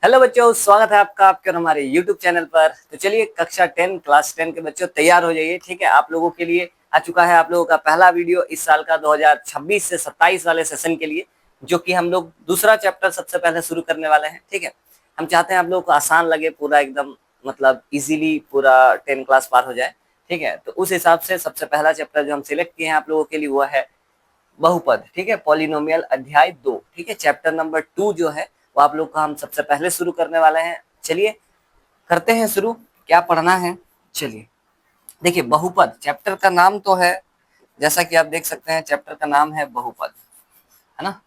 Hello बच्चों, स्वागत है आपका आपके और हमारे YouTube चैनल पर। तो चलिए कक्षा 10 क्लास 10 के बच्चों तैयार हो जाइए। ठीक है, आप लोगों के लिए आ चुका है आप लोगों का पहला वीडियो इस साल का 2026 से 27 वाले सेशन के लिए, जो कि हम लोग दूसरा चैप्टर सबसे पहले शुरू करने वाले हैं। ठीक है, हम चाहते हैं आप लोगों को आसान लगे, पूरा एकदम मतलब इजीली पूरा 10 क्लास पार हो जाए। ठीक है, तो उस हिसाब से सबसे पहला चैप्टर जो हम सिलेक्ट किए हैं आप लोगों के लिए वो है बहुपद। ठीक है, पॉलिनोमियल अध्याय 2। ठीक है, चैप्टर नंबर 2 जो है वो आप लोग का हम सबसे पहले शुरू करने वाले हैं। चलिए करते हैं शुरू। क्या पढ़ना है, चलिए देखिए। बहुपद चैप्टर का नाम तो है, जैसा कि आप देख सकते हैं चैप्टर का नाम है बहुपद, है ना।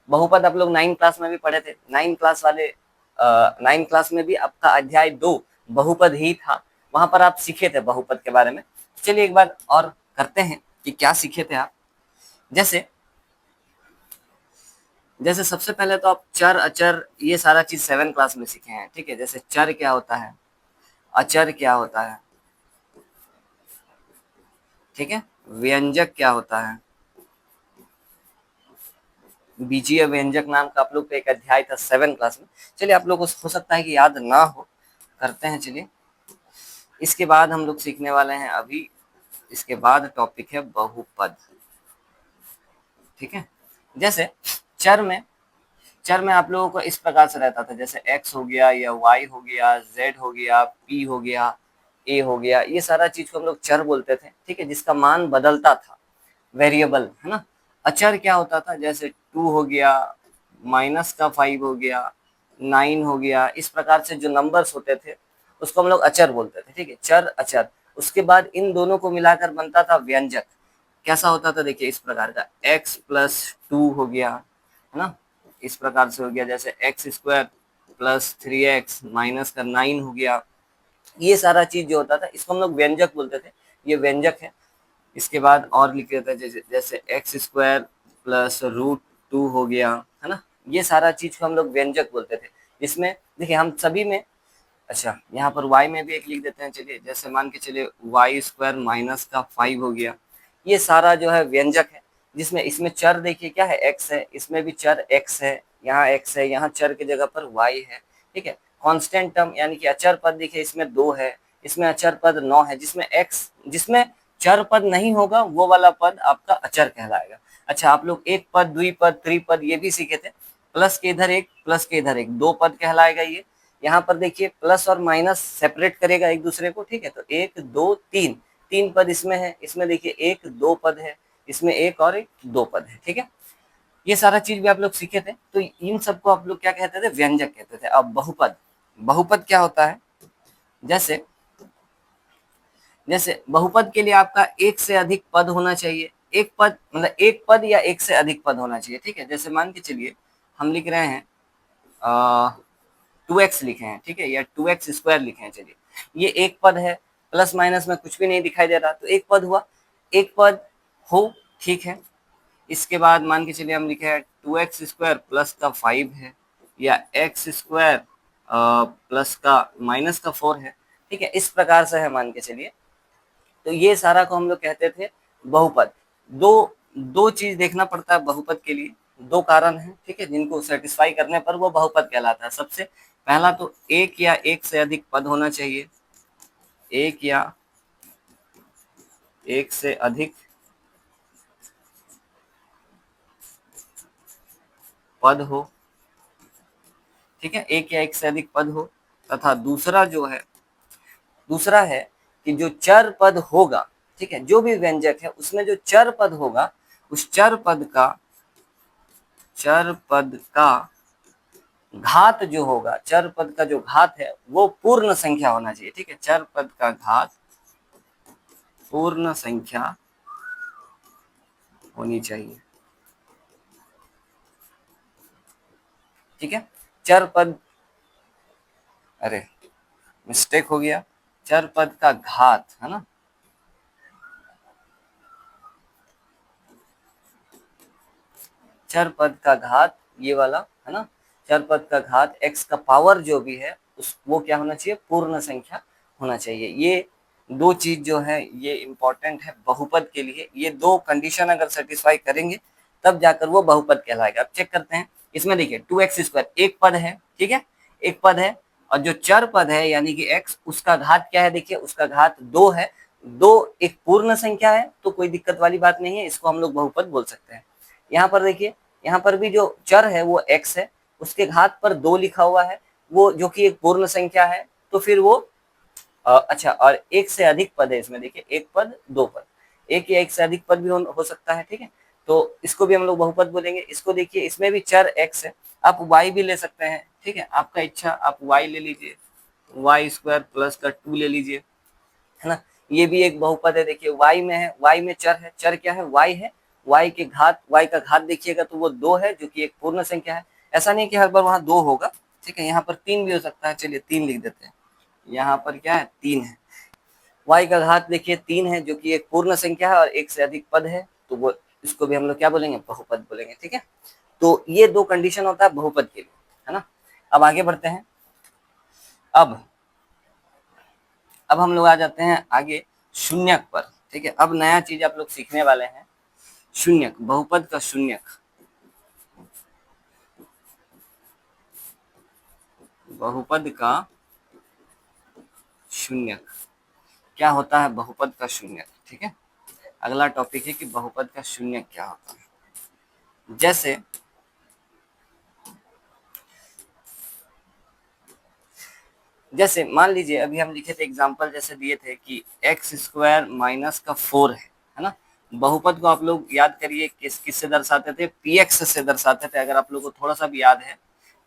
बहुपद आप लोग 9 क्लास में भी पढ़े थे। 9 क्लास में भी आपका अध्याय 2 बहुपद ही था, वहां पर आप सीखे थे बहुपद के बारे में। चलिए एक बार और करते हैं कि क्या सीखे थे आप। जैसे जैसे सबसे पहले तो आप चर अचर ये सारा चीज 7 क्लास में सीखे हैं। ठीक है, जैसे चर क्या होता है, अचर क्या होता है, ठीक है, व्यंजक क्या होता है, बीजीय व्यंजक नाम का आप लोग का एक अध्याय था 7 क्लास में। चलिए आप लोग को हो सकता है कि याद ना हो, करते हैं। चलिए इसके बाद हम लोग सीखने वाले हैं अभी, इसके बाद टॉपिक है बहुपद। ठीक है, जैसे चर में चर में आप लोगों को इस प्रकार से रहता था, जैसे x हो गया या y हो गया, z हो गया, p हो गया, a हो गया, ये सारा चीज को हम लोग चर बोलते थे। ठीक है, जिसका मान बदलता था, वेरिएबल, है ना। अचर क्या होता था, जैसे 2 हो गया, -5 हो गया, 9 हो गया, इस प्रकार से जो नंबर्स होते थे उसको हम लोग अचर बोलते थे। ठीक है, चर अचर। उसके बाद इन दोनों को मिलाकर बनता था व्यंजक। कैसा होता था, देखिए इस प्रकार का, x+2 हो गया, है ना, इस प्रकार से हो गया, जैसे x² + 3x -9 हो गया। ये सारा चीज जो होता था इसको हम लोग व्यंजक बोलते थे, ये व्यंजक है। इसके बाद और लिख देते हैं, जैसे x² + √2 हो गया, है ना। ये सारा चीज को हम लोग व्यंजक बोलते थे, जिसमें देखिए हम सभी में, अच्छा यहाँ पर y में भी एक लिख देते हैं। चलिए जैसे मान के चलिए y² -5 हो गया। ये सारा जो है व्यंजक है, जिसमें इसमें चर देखिए क्या है, x है, इसमें भी चर x है, यहाँ x है, यहाँ चर की जगह पर y है। ठीक है, कांस्टेंट टर्म यानी कि अचर पद देखिए इसमें 2 है, इसमें अचर पद 9 है, जिसमें चर पद नहीं होगा वो वाला पद आपका अचर कहलाएगा। अच्छा, आप लोग एक पद, द्विपद, त्रिपद ये भी सीखे थे। प्लस के इधर एक, प्लस के इधर एक, 2 पद कहलाएगा ये। यहाँ पर देखिए प्लस और माइनस सेपरेट करेगा एक दूसरे को। ठीक है, तो 1 2 3, 3 पद इसमें है, इसमें देखिए 1 2 पद है, इसमें 1 और 1 2 पद है। ठीक है, ये सारा चीज भी आप लोग सीखे थे। तो इन सबको आप लोग क्या कहते थे, व्यंजक कहते थे। अब बहुपद, बहुपद क्या होता है, जैसे जैसे बहुपद के लिए आपका एक से अधिक पद होना चाहिए। एक पद मतलब एक पद या एक से अधिक पद होना चाहिए। ठीक है, जैसे मान के चलिए हम लिख रहे हैं 2x लिखे हैं, ठीक है, या 2x² लिखे हैं। चलिए ये एक पद है, प्लस माइनस में कुछ भी नहीं दिखाई दे रहा, तो एक पद हुआ, एक पद हो, ठीक है। इसके बाद मान के चलिए हम लिखे हैं 2x² प्लस का 5 है, या x² प्लस का -4 है। ठीक है, इस प्रकार से है मान के चलिए। तो ये सारा को हम लोग कहते थे बहुपद। दो दो चीज देखना पड़ता है बहुपद के लिए, 2 कारण हैं, ठीक है, जिनको सेटिस्फाई करने पर वो बहुपद कहलाता है। सबसे पहला तो एक या एक से अधिक पद होना चाहिए, एक या एक से अधिक पद हो। ठीक है, एक या एक से अधिक पद हो। तथा दूसरा है कि जो चर पद होगा, ठीक है, जो भी व्यंजक है उसमें जो चर पद होगा, उस चर पद का घात जो होगा, चर पद का जो घात है वो पूर्ण संख्या होना चाहिए। ठीक है, चर पद का घात पूर्ण संख्या होनी चाहिए। ठीक है, चर पद, अरे मिस्टेक हो गया, चर पद का घात, है ना, चर पद का घात ये वाला, है ना, चर पद का घात x का पावर जो भी है उस वो क्या होना चाहिए, पूर्ण संख्या होना चाहिए। ये 2 चीज जो है ये इंपॉर्टेंट है बहुपद के लिए। ये 2 कंडीशन अगर सेटिस्फाई करेंगे तब जाकर वो बहुपद कहलाएगा। अब चेक करते हैं, इसमें देखिए 2x² एक पद है, ठीक है, एक पद है, और जो चर पद है यानी कि x, उसका घात क्या है, देखिए उसका घात 2 है। 2 एक पूर्ण संख्या है तो कोई दिक्कत वाली बात नहीं है, इसको हम लोग बहुपद बोल सकते हैं। यहाँ पर देखिए, यहाँ पर भी जो चर है वो x है, उसके घात पर 2 लिखा हुआ है, वो जो कि एक पूर्ण संख्या है, तो फिर वो अच्छा, और एक से अधिक पद है इसमें, देखिए एक पद दो पद, एक या एक से अधिक पद भी हो सकता है, ठीक है, तो इसको भी हम लोग बहुपद बोलेंगे। इसको देखिए, इसमें भी चर x है, आप y भी ले सकते हैं, ठीक है, आपका इच्छा, आप y ले लीजिए, वाई स्क्वायर प्लस का 2 ले लीजिए, है ना। ये भी एक बहुपद है, देखिए y में है, y में चर है, चर क्या है, y है, y के घात, y का घात देखिएगा तो वो 2 है, जो कि एक पूर्ण संख्या है। ऐसा नहीं कि हर बार वहां 2 होगा, ठीक है, यहाँ पर 3 भी हो सकता है, चलिए 3 लिख देते हैं। यहाँ पर क्या है, 3 है, y का घात देखिए 3 है, जो कि एक पूर्ण संख्या है और एक से अधिक पद है, तो वो इसको भी हम लोग क्या बोलेंगे, बहुपद बोलेंगे, ठीक है। तो ये 2 कंडीशन होता है बहुपद के लिए, है ना। अब आगे बढ़ते हैं। अब हम लोग आ जाते हैं आगे शून्यक पर, ठीक है। अब नया चीज आप लोग सीखने वाले हैं, शून्यक, बहुपद का शून्यक, बहुपद का शून्यक क्या होता है, बहुपद का शून्यक, ठीक है। अगला टॉपिक है कि बहुपद का शून्यक क्या होता है। जैसे मान लीजिए अभी हम लिखे थे एग्जाम्पल, जैसे दिए थे कि एक्स स्क्वायर माइनस का 4 है ना। बहुपद को आप लोग याद करिए किससे दर्शाते थे, पी एक्स से दर्शाते थे, अगर आप लोग को थोड़ा सा भी याद है।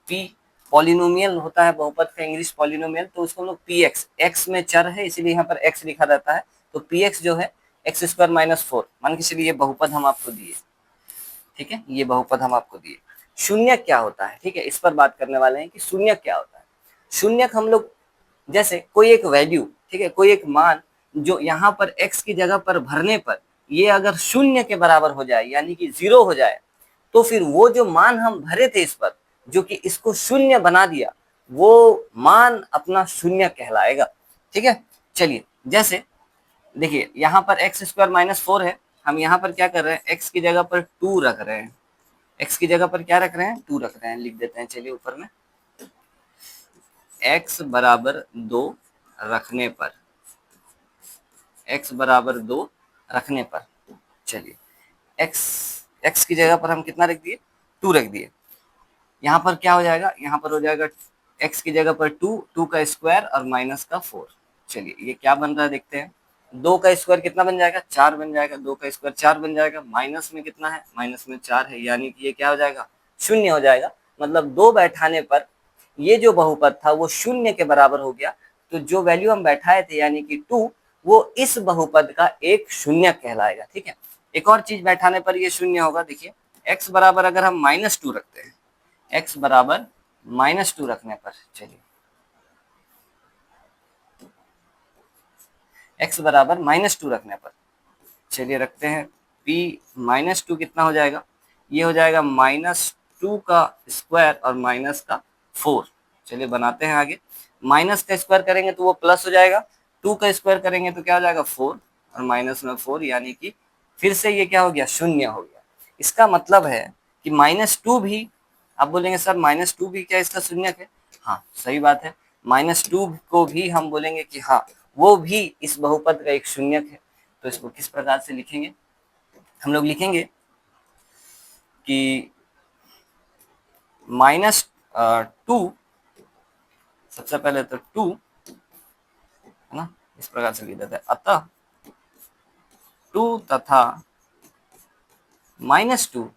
पी पॉलिनोमियल होता है बहुपद का, इंग्लिश पॉलिनोमियल, तो उसको हम लोग पी एक्स, एक्स में चर है इसीलिए यहाँ पर एक्स लिखा रहता है, तो पी एक्स जो है एक्स स्क्वायर माइनस 4, मान के चलिए ये बहुपद हम आपको दिए, ठीक है, ये बहुपद हम आपको दिए। शून्यक क्या होता है, ठीक है, इस पर बात करने वाले हैं कि शून्यक क्या होता है। शून्यक हम लोग, जैसे कोई एक वैल्यू, ठीक है, कोई एक मान जो यहाँ पर x की जगह पर भरने पर ये अगर शून्य के बराबर हो जाए, यानी कि 0 हो जाए, तो फिर वो जो मान हम भरे थे इस पर, जो कि इसको शून्य बना दिया, वो मान अपना शून्य कहलाएगा, ठीक है। चलिए, जैसे देखिए यहाँ पर एक्स स्क्वायर माइनस 4 है, हम यहाँ पर क्या कर रहे हैं, x की जगह पर 2 रख रहे हैं, x की जगह पर क्या रख रहे हैं, 2 रख रहे हैं, लिख देते हैं, चलिए ऊपर में x बराबर 2 रखने पर, x बराबर 2 रखने पर, चलिए x, x की जगह पर हम कितना रख दिए, 2 रख दिए। यहाँ पर क्या हो जाएगा, यहाँ पर हो जाएगा x की जगह पर 2, 2 का स्क्वायर और माइनस का 4। चलिए ये क्या बन रहा है देखते हैं, 2 का स्क्वायर कितना बन जाएगा, 4 बन जाएगा, 2 का स्क्वायर 4 बन जाएगा, माइनस में कितना है, माइनस में 4 है, यानी कि ये क्या हो जाएगा, शून्य हो जाएगा। मतलब 2 बैठाने पर ये जो बहुपद था वो शून्य के बराबर हो गया, तो जो वैल्यू हम बैठाए थे यानी कि 2, वो इस बहुपद का एक शून्य कहलाएगा, ठीक है। एक और चीज बैठाने पर ये शून्य होगा, देखिए x बराबर अगर हम -2 रखते हैं, x बराबर -2 रखने पर, चलिए x बराबर -2 रखने पर, चलिए रखते हैं p -2 कितना हो जाएगा, ये हो जाएगा -2 का स्क्वायर और माइनस का 4। चलिए बनाते हैं आगे, माइनस का स्क्वायर करेंगे तो वो प्लस हो जाएगा, 2 का स्क्वायर करेंगे तो क्या हो जाएगा 4 और माइनस में 4, यानी कि फिर से ये क्या हो गया, शून्य हो गया। इसका मतलब है कि -2 भी, आप बोलेंगे सर -2 भी क्या इसका शून्यक है, हाँ सही बात है, -2 को भी हम बोलेंगे कि हाँ वो भी इस बहुपद का एक शून्यक है। तो इसको किस प्रकार से लिखेंगे, हम लोग लिखेंगे कि -2, सबसे पहले तो 2 है ना, इस प्रकार से लिख देते हैं, अतः 2 तथा -2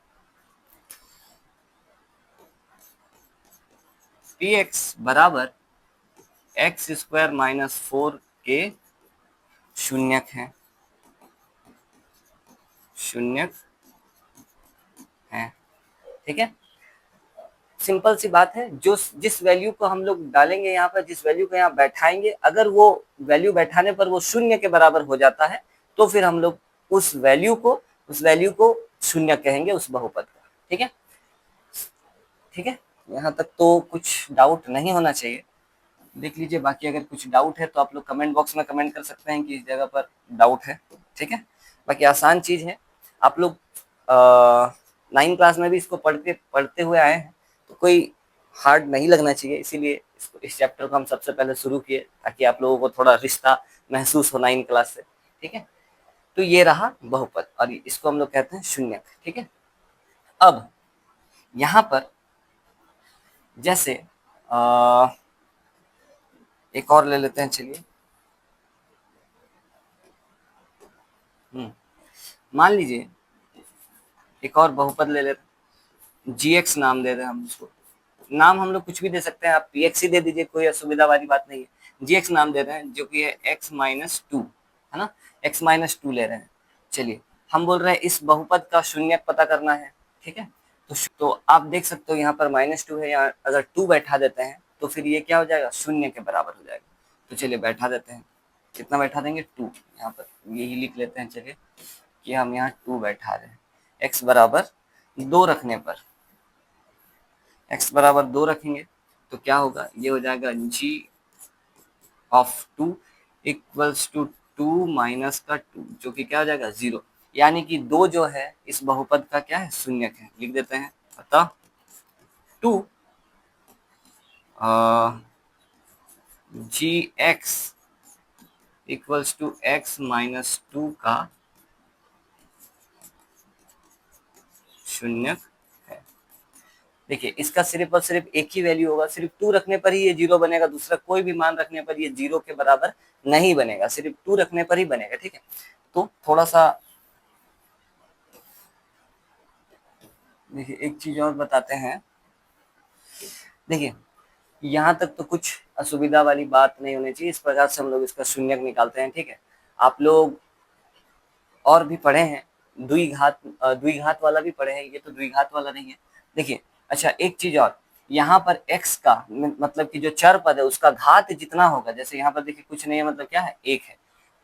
पी एक्स बराबर एक्स स्क्वायर माइनस 4 के शून्यक है, शून्यक है, ठीक है। सिंपल सी बात है, जो जिस वैल्यू को हम लोग डालेंगे यहाँ पर, जिस वैल्यू को यहाँ बैठाएंगे, अगर वो वैल्यू बैठाने पर वो शून्य के बराबर हो जाता है, तो फिर हम लोग उस वैल्यू को शून्य कहेंगे, उस बहुपद का, ठीक है, ठीक है। यहाँ तक तो कुछ डाउट नहीं होना चाहिए, देख लीजिए, बाकी अगर कुछ डाउट है तो आप लोग कमेंट बॉक्स में कमेंट कर सकते हैं कि इस जगह पर डाउट है, ठीक है। बाकी आसान चीज है, आप लोग 9 क्लास में भी इसको पढ़ते हुए आए हैं, तो कोई हार्ड नहीं लगना चाहिए, इसीलिए इस चैप्टर को हम सबसे पहले शुरू किए ताकि आप लोगों को थोड़ा रिश्ता महसूस हो 9 क्लास से। ठीक है, तो ये रहा बहुपद और इसको हम लोग कहते हैं शून्यक। ठीक है, अब यहाँ पर जैसे एक और ले लेते हैं, चलिए। मान लीजिए एक और बहुपद ले लेते हैं, GX नाम दे रहे हैं हम उसको। नाम हम लोग कुछ भी दे सकते हैं, आप PX ही दे दीजिए, कोई असुविधा वाली बात नहीं है। GX नाम दे रहे हैं जो कि है x-2, है ना, x-2 ले रहे हैं। चलिए, हम बोल रहे हैं इस बहुपद का शून्यक पता करना है। ठीक है, तो आप देख सकते हो यहाँ पर -2 है, यहाँ अगर 2 बैठा देते हैं तो फिर ये क्या हो जाएगा, शून्य के बराबर हो जाएगा। तो चलिए बैठा देते हैं, कितना बैठा देंगे, 2। यहाँ पर यही लिख लेते हैं, चलिए कि हम यहाँ 2 बैठा रहे हैं। x बराबर 2 रखने पर, x बराबर 2 रखेंगे तो क्या होगा, ये हो जाएगा g(2) इक्वल्स टू 2 माइनस का 2, जो कि क्या हो जाएगा, 0। यानी कि 2 जो है इस बहुपद का क्या है, शून्यक है। लिख देते हैं, अतः 2 gx इक्वल्स टू x-2 का शून्यक है। देखिए, इसका सिर्फ और सिर्फ एक ही वैल्यू होगा, सिर्फ 2 रखने पर ही ये 0 बनेगा, दूसरा कोई भी मान रखने पर ये 0 के बराबर नहीं बनेगा, सिर्फ 2 रखने पर ही बनेगा। ठीक है, तो थोड़ा सा देखिए एक चीज और बताते हैं। देखिए, यहाँ तक तो कुछ असुविधा वाली बात नहीं होनी चाहिए, इस प्रकार से हम लोग इसका शून्यक निकालते हैं। ठीक है, आप लोग और भी पढ़े हैं, द्विघात वाला भी पढ़े हैं, ये तो द्विघात वाला नहीं है। देखिए, अच्छा एक चीज और, यहाँ पर x का मतलब कि जो चर पद है उसका घात जितना होगा, जैसे यहाँ पर देखिए कुछ नहीं है, मतलब क्या है, 1 है,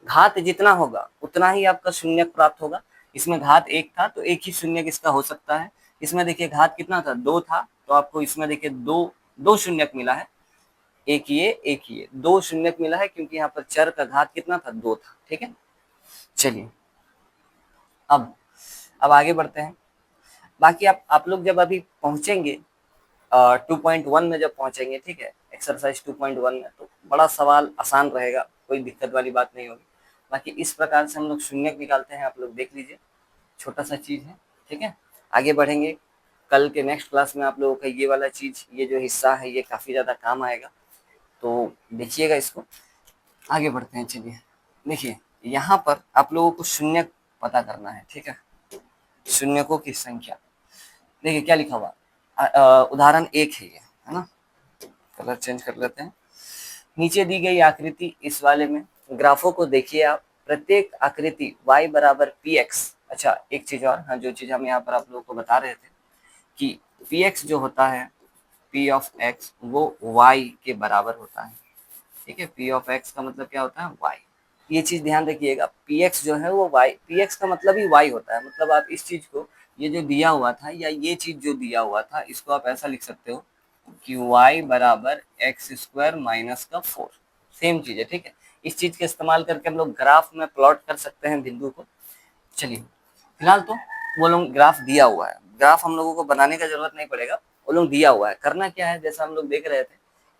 घात जितना होगा उतना ही आपका शून्यक प्राप्त होगा। इसमें घात 1 था तो एक ही शून्यक इसका हो सकता है। इसमें देखिए घात कितना था, 2 था, तो आपको इसमें देखिए दो शून्यक मिला है, एक ये 2 शून्यक मिला है, क्योंकि यहाँ पर चर का घात कितना था, 2 था। ठीक है, चलिए अब आगे बढ़ते हैं। बाकी आप लोग जब अभी पहुंचेंगे 2.1 में जब पहुंचेंगे, ठीक है, एक्सरसाइज 2.1 में, तो बड़ा सवाल आसान रहेगा, कोई दिक्कत वाली बात नहीं होगी। बाकी इस प्रकार से हम लोग शून्यक निकालते हैं, आप लोग देख लीजिए, छोटा सा चीज है। ठीक है, आगे बढ़ेंगे, कल के नेक्स्ट क्लास में आप लोगों का ये वाला चीज, ये जो हिस्सा है ये काफी ज्यादा काम आएगा, तो देखिएगा इसको। आगे बढ़ते हैं, चलिए। देखिए, यहाँ पर आप लोगों को शून्यक पता करना है। ठीक है, शून्यकों की संख्या, देखिए क्या लिखा हुआ, उदाहरण 1 है ये, है ना, कलर चेंज कर लेते हैं। नीचे दी गई आकृति, इस वाले में ग्राफों को देखिए आप, प्रत्येक आकृति y बराबर px। अच्छा एक चीज और, हाँ, जो चीज हम यहाँ पर आप लोगों को बता रहे थे कि px जो होता है, p ऑफ x, वो y के बराबर होता है। ठीक है, p ऑफ x का मतलब क्या होता है, y। ये चीज ध्यान रखिएगा, px जो है वो y, px का मतलब ही y होता है। मतलब आप इस चीज को, ये जो दिया हुआ था या ये चीज जो दिया हुआ था, इसको आप ऐसा लिख सकते हो कि y बराबर x² माइनस का 4, सेम चीज है। ठीक है, इस चीज का इस्तेमाल करके हम लोग ग्राफ में प्लॉट कर सकते हैं बिंदु को। चलिए, फिलहाल तो वो लोग ग्राफ दिया हुआ है, ग्राफ हम लोगों को बनाने का जरूरत नहीं पड़ेगा, वो लोग दिया हुआ है। करना क्या है, जैसा हम लोग देख रहे थे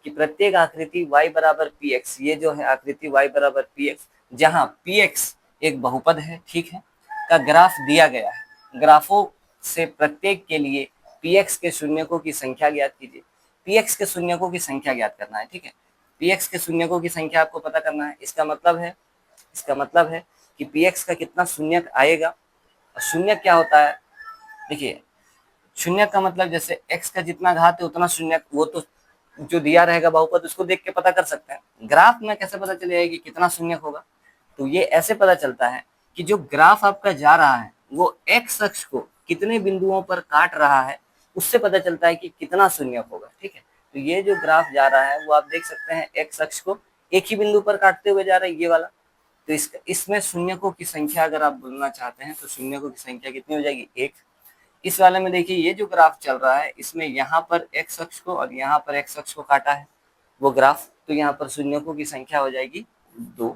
कि प्रत्येक आकृति y बराबर px, ये जो है आकृति y बराबर px, जहाँ px एक बहुपद है, ठीक है, का ग्राफ दिया गया है। ग्राफों से प्रत्येक के लिए px के शून्यकों की संख्या ज्ञात कीजिए। px के शून्यकों की संख्या ज्ञात करना है। ठीक है, px के शून्यकों की संख्या आपको पता करना है। इसका मतलब है कि px का कितना शून्यक आएगा। और शून्यक क्या होता है, देखिए शून्यक का मतलब जैसे x का जितना घात है उतना शून्यक, वो तो जो दिया रहेगा बहुपद उसको देख के पता कर सकते हैं। ग्राफ में कैसे पता चलेगा कि कितना शून्यक होगा, तो ये ऐसे पता चलता है कि जो ग्राफ आपका जा रहा है वो x अक्ष को कितने बिंदुओं पर काट रहा है, उससे पता चलता है कि कितना शून्यक होगा। ठीक है, तो ये जो ग्राफ जा रहा है वो आप देख सकते हैं x अक्ष को एक ही बिंदु पर काटते हुए जा रहा है, ये वाला। तो इसमें शून्यकों की संख्या अगर आप बोलना चाहते हैं तो शून्यकों की संख्या कितनी हो जाएगी, 1। इस वाले में देखिए ये जो ग्राफ चल रहा है, इसमें यहाँ पर x अक्ष को और यहाँ पर x अक्ष को काटा है वो ग्राफ, तो यहाँ पर शून्यकों की संख्या हो जाएगी 2।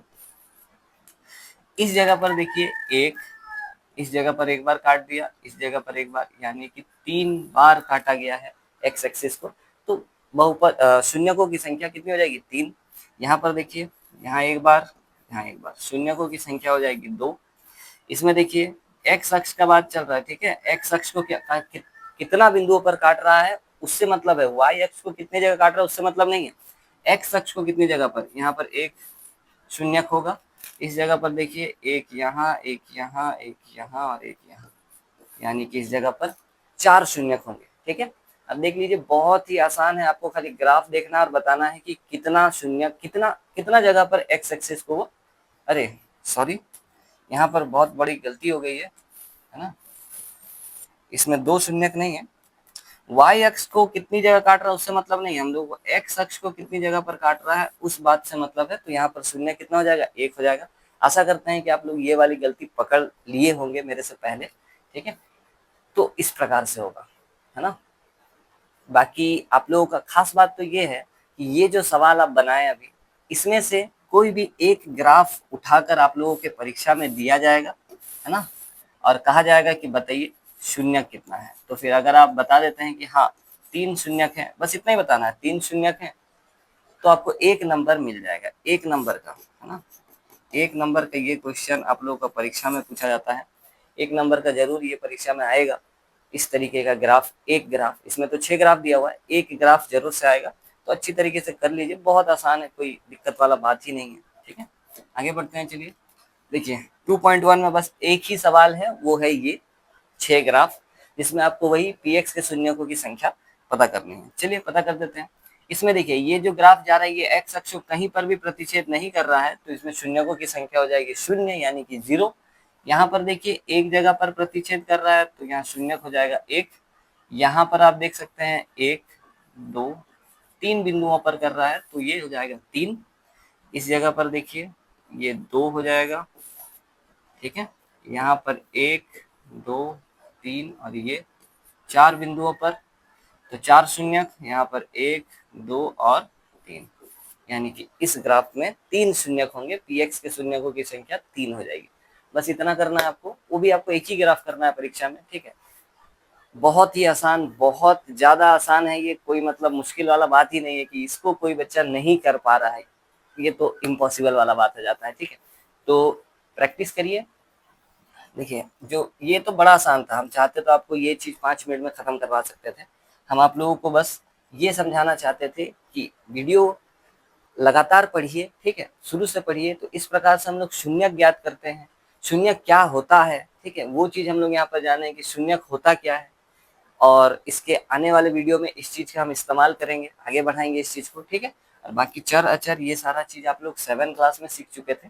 इस जगह पर देखिए 1, इस जगह पर एक बार काट दिया, इस जगह पर एक बार, यानी कि 3 बार काटा गया है x एक्सिस को। तो बहुपद शून्यकों की संख्या कितनी हो जाएगी 3। यहाँ पर देखिए, यहाँ एक बार, यहाँ एक बार, शून्यकों की संख्या हो जाएगी 2। इसमें देखिए एक्स अक्ष का बात चल रहा है, ठीक है। एक्स अक्ष को कितना बिंदुओं पर काट रहा है उससे मतलब है, वाई अक्ष को कितने जगह काट रहा है उससे मतलब नहीं है। एक्स अक्ष को कितनी जगह पर, यहाँ पर एक शून्यक होगा, इस जगह पर देखिए एक यहाँ, एक यहाँ, एक यहाँ और एक यहाँ, यानी कि इस जगह पर 4 शून्यक होंगे, ठीक है। अब देख लीजिए, बहुत ही आसान है, आपको खाली ग्राफ देखना और बताना है कि कितना शून्यक, कितना कितना जगह पर एक्स एक्सिस को वो, अरे सॉरी, यहाँ पर बहुत बड़ी गलती हो गई है ना, इसमें 2 शून्यक नहीं है। वाई अक्ष को कितनी जगह काट रहा है उससे मतलब नहीं है, हम लोग एक्स अक्ष को कितनी जगह पर काट रहा है उस बात से मतलब है। तो यहाँ पर शून्य कितना हो जाएगा, 1 हो जाएगा। आशा करते हैं कि आप लोग ये वाली गलती पकड़ लिए होंगे मेरे से पहले, ठीक है। तो इस प्रकार से होगा, है ना। बाकी आप लोगों का खास बात तो ये है कि ये जो सवाल आप बनाए अभी, इसमें से कोई भी एक ग्राफ उठाकर आप लोगों के परीक्षा में दिया जाएगा, है ना, और कहा जाएगा कि बताइए शून्यक कितना है। तो फिर अगर आप बता देते हैं कि हाँ 3 शून्यक है, बस इतना ही बताना है, 3 शून्यक है, तो आपको 1 नंबर मिल जाएगा, 1 नंबर का, है ना। 1 नंबर का ये क्वेश्चन आप लोगों का परीक्षा में पूछा जाता है, 1 नंबर का जरूर ये परीक्षा में आएगा। इस तरीके का ग्राफ, एक ग्राफ, इसमें तो 6 ग्राफ दिया हुआ है, एक ग्राफ जरूर से आएगा। तो अच्छी तरीके से कर लीजिए, बहुत आसान है, कोई दिक्कत वाला बात ही नहीं है, ठीक है। आगे बढ़ते हैं, चलिए देखिए 2.1 में बस एक ही सवाल है, वो है ये 6 ग्राफ, जिसमें आपको वही px के शून्यकों की संख्या पता करनी है। चलिए पता कर देते हैं। इसमें देखिए ये जो ग्राफ जा रहा है, ये x अक्ष को कहीं पर भी प्रतिच्छेद नहीं कर रहा है, तो इसमें शून्यकों की संख्या हो जाएगी 0, यानी कि 0। यहाँ पर देखिए एक जगह पर प्रतिच्छेद कर रहा है, तो यहाँ शून्यक हो जाएगा 1। यहाँ पर आप देख सकते हैं 1, 2, 3 बिंदुओं पर कर रहा है, तो ये हो जाएगा 3। इस जगह पर देखिए ये 2 हो जाएगा, ठीक है। यहाँ पर 1, 2, 3 और ये 4 बिंदुओं पर, तो 4 शून्यक, यहाँ पर 1, 2 और 3, यानी कि इस ग्राफ में 3 शून्यक होंगे, px के शून्यकों की संख्या 3 हो जाएगी। बस इतना करना है आपको, वो भी आपको एक ही ग्राफ करना है परीक्षा में, ठीक है। बहुत ही आसान, बहुत ज्यादा आसान है ये, कोई मतलब मुश्किल वाला बात ही नहीं है कि इसको कोई बच्चा नहीं कर पा रहा है, ये तो इम्पॉसिबल वाला बात हो जाता है, ठीक है। तो प्रैक्टिस करिए। देखिए जो ये तो बड़ा आसान था, हम चाहते तो आपको ये चीज 5 मिनट में खत्म करवा सकते थे। हम आप लोगों को बस ये समझाना चाहते थे कि वीडियो लगातार पढ़िए, ठीक है, शुरू से पढ़िए। तो इस प्रकार से हम लोग शून्यक ज्ञात करते हैं, शून्यक क्या होता है, ठीक है, वो चीज हम लोग यहाँ पर जाने कि शून्यक होता क्या है। और इसके आने वाले वीडियो में इस चीज का हम इस्तेमाल करेंगे, आगे बढ़ाएंगे इस चीज को, ठीक है। और बाकी चर अचर ये सारा चीज आप लोग 7 क्लास में सीख चुके थे।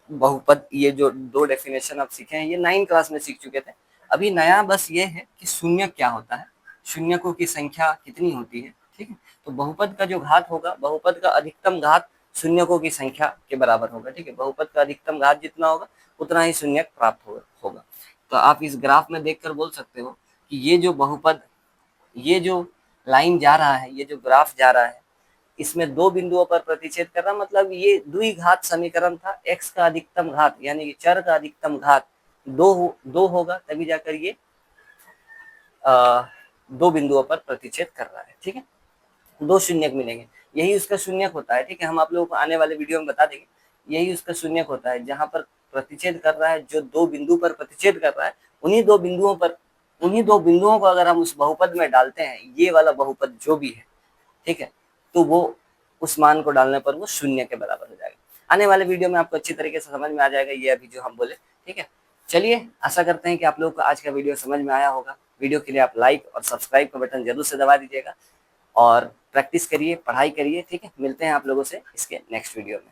बहुपद ये जो 2 डेफिनेशन आप सीखे हैं ये 9 क्लास में सीख चुके थे। अभी नया बस ये है कि शून्य क्या होता है, शून्यकों की संख्या कितनी होती है, ठीक है। तो बहुपद का जो घात होगा, बहुपद का अधिकतम घात शून्यकों की संख्या के बराबर होगा, ठीक है। बहुपद का अधिकतम घात जितना होगा उतना ही शून्यक प्राप्त होगा। तो आप इस ग्राफ में देखकर बोल सकते हो कि ये जो बहुपद, ये जो लाइन जा रहा है, ये जो ग्राफ जा रहा है, इसमें 2 बिंदुओं पर प्रतिच्छेद करना, मतलब ये द्विघात समीकरण था। x का अधिकतम घात यानी कि चर का अधिकतम घात 2 होगा, तभी जाकर ये 2 बिंदुओं पर प्रतिच्छेद कर रहा है, ठीक है। 2 शून्यक मिलेंगे, यही उसका शून्यक होता है, ठीक है। हम आप लोगों को आने वाले वीडियो में बता देंगे, यही उसका शून्यक होता है, जहां पर प्रतिच्छेद कर रहा है, जो 2 बिंदु पर प्रतिच्छेद कर रहा है, उन्हीं 2 बिंदुओं पर, उन्हीं 2 बिंदुओं को अगर हम उस बहुपद में डालते हैं, ये वाला बहुपद जो भी है, ठीक है, तो वो उस मान को डालने पर वो शून्य के बराबर हो जाएगा। आने वाले वीडियो में आपको अच्छी तरीके से समझ में आ जाएगा ये अभी जो हम बोले, ठीक है। चलिए आशा करते हैं कि आप लोगों को आज का वीडियो समझ में आया होगा। वीडियो के लिए आप लाइक और सब्सक्राइब का बटन जरूर से दबा दीजिएगा और प्रैक्टिस करिए, पढ़ाई करिए, ठीक है। मिलते हैं आप लोगों से इसके नेक्स्ट वीडियो में।